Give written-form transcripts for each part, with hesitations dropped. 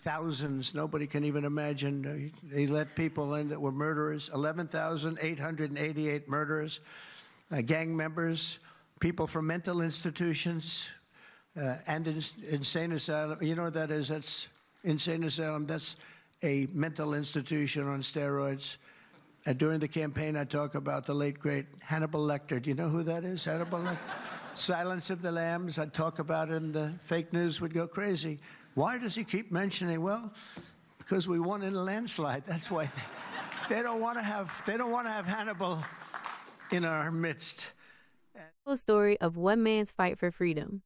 thousands. Nobody can even imagine. He let people in that were murderers, 11,888 murderers, gang members, people from mental institutions, and insane asylum. You know what that is? That's insane asylum. That's a mental institution on steroids. During the campaign, I talk about the late, great Hannibal Lecter. Do you know who that is, Hannibal Lecter? Silence of the Lambs. I'd talk about it, and the fake news would go crazy. Why does he keep mentioning? Well, because we won in a landslide. That's why they don't want to have Hannibal in our midst. A story of one man's fight for freedom.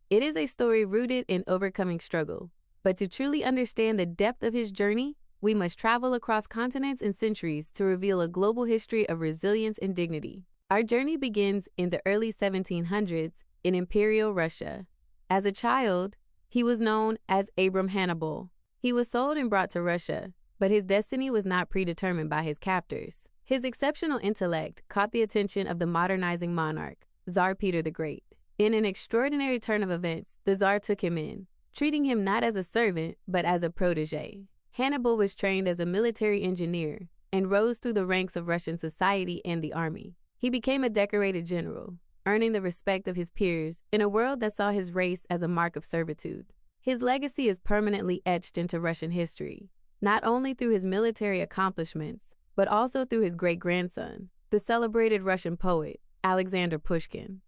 It is a story rooted in overcoming struggle. But to truly understand the depth of his journey, we must travel across continents and centuries to reveal a global history of resilience and dignity. Our journey begins in the early 1700s in Imperial Russia. As a child, he was known as Abram Hannibal. He was sold and brought to Russia, but his destiny was not predetermined by his captors. His exceptional intellect caught the attention of the modernizing monarch, Tsar Peter the Great. In an extraordinary turn of events, the Tsar took him in, treating him not as a servant, but as a protege. Hannibal was trained as a military engineer and rose through the ranks of Russian society and the army. He became a decorated general, earning the respect of his peers in a world that saw his race as a mark of servitude. His legacy is permanently etched into Russian history, not only through his military accomplishments, but also through his great-grandson, the celebrated Russian poet, Alexander Pushkin.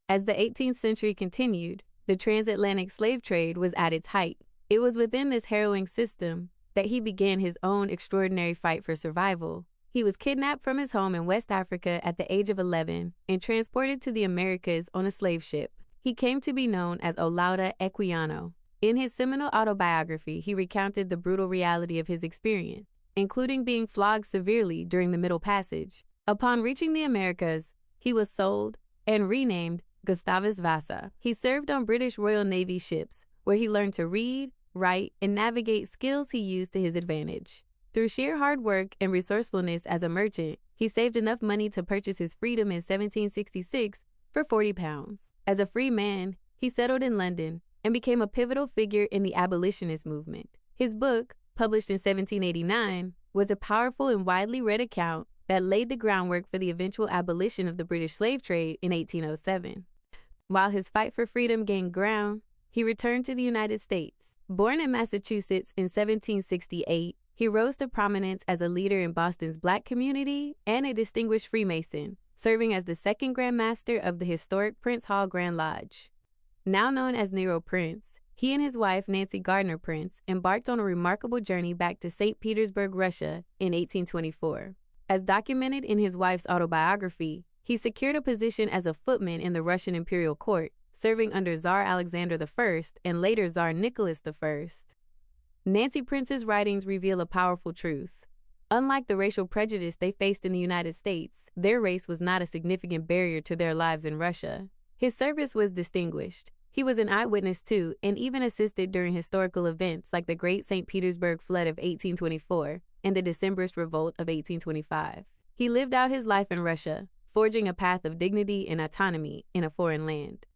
As the 18th century continued, the transatlantic slave trade was at its height. It was within this harrowing system that he began his own extraordinary fight for survival. He was kidnapped from his home in West Africa at the age of 11 and transported to the Americas on a slave ship. He came to be known as Olaudah Equiano. In his seminal autobiography, he recounted the brutal reality of his experience, including being flogged severely during the Middle Passage. Upon reaching the Americas, he was sold and renamed Gustavus Vasa. He served on British Royal Navy ships, where he learned to read, write, and navigate, skills he used to his advantage. Through sheer hard work and resourcefulness as a merchant, he saved enough money to purchase his freedom in 1766 for 40 pounds. As a free man, he settled in London and became a pivotal figure in the abolitionist movement. His book, published in 1789, was a powerful and widely read account that laid the groundwork for the eventual abolition of the British slave trade in 1807. While his fight for freedom gained ground, he returned to the United States. Born in Massachusetts in 1768, he rose to prominence as a leader in Boston's Black community and a distinguished Freemason, serving as the second Grand Master of the historic Prince Hall Grand Lodge. Now known as Nero Prince, he and his wife, Nancy Gardner Prince, embarked on a remarkable journey back to St. Petersburg, Russia in 1824. As documented in his wife's autobiography, he secured a position as a footman in the Russian imperial court, serving under Tsar Alexander I and later Tsar Nicholas I. Nancy Prince's writings reveal a powerful truth. Unlike the racial prejudice they faced in the United States, their race was not a significant barrier to their lives in Russia. His service was distinguished. He was an eyewitness to and even assisted during historical events like the Great St. Petersburg Flood of 1824 and the Decembrist Revolt of 1825. He lived out his life in Russia, forging a path of dignity and autonomy in a foreign land.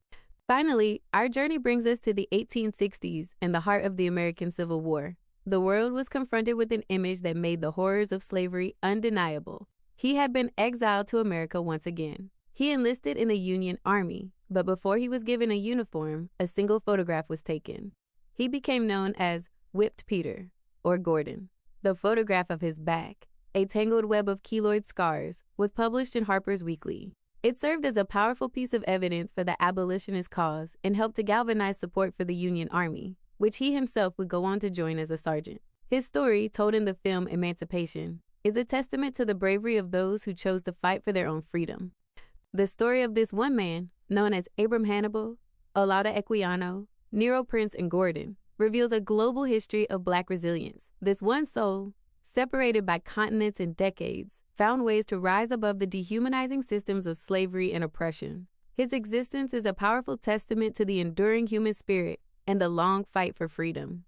Finally, our journey brings us to the 1860s and the heart of the American Civil War. The world was confronted with an image that made the horrors of slavery undeniable. He had been exiled to America once again. He enlisted in the Union Army, but before he was given a uniform, a single photograph was taken. He became known as Whipped Peter, or Gordon. The photograph of his back, a tangled web of keloid scars, was published in Harper's Weekly. It served as a powerful piece of evidence for the abolitionist cause and helped to galvanize support for the Union Army, which he himself would go on to join as a sergeant. His story, told in the film Emancipation, is a testament to the bravery of those who chose to fight for their own freedom. The story of this one man, known as Abram Hannibal, Olaudah Equiano, Nero Prince, and Gordon, reveals a global history of Black resilience. This one soul, separated by continents and decades, found ways to rise above the dehumanizing systems of slavery and oppression. His existence is a powerful testament to the enduring human spirit and the long fight for freedom.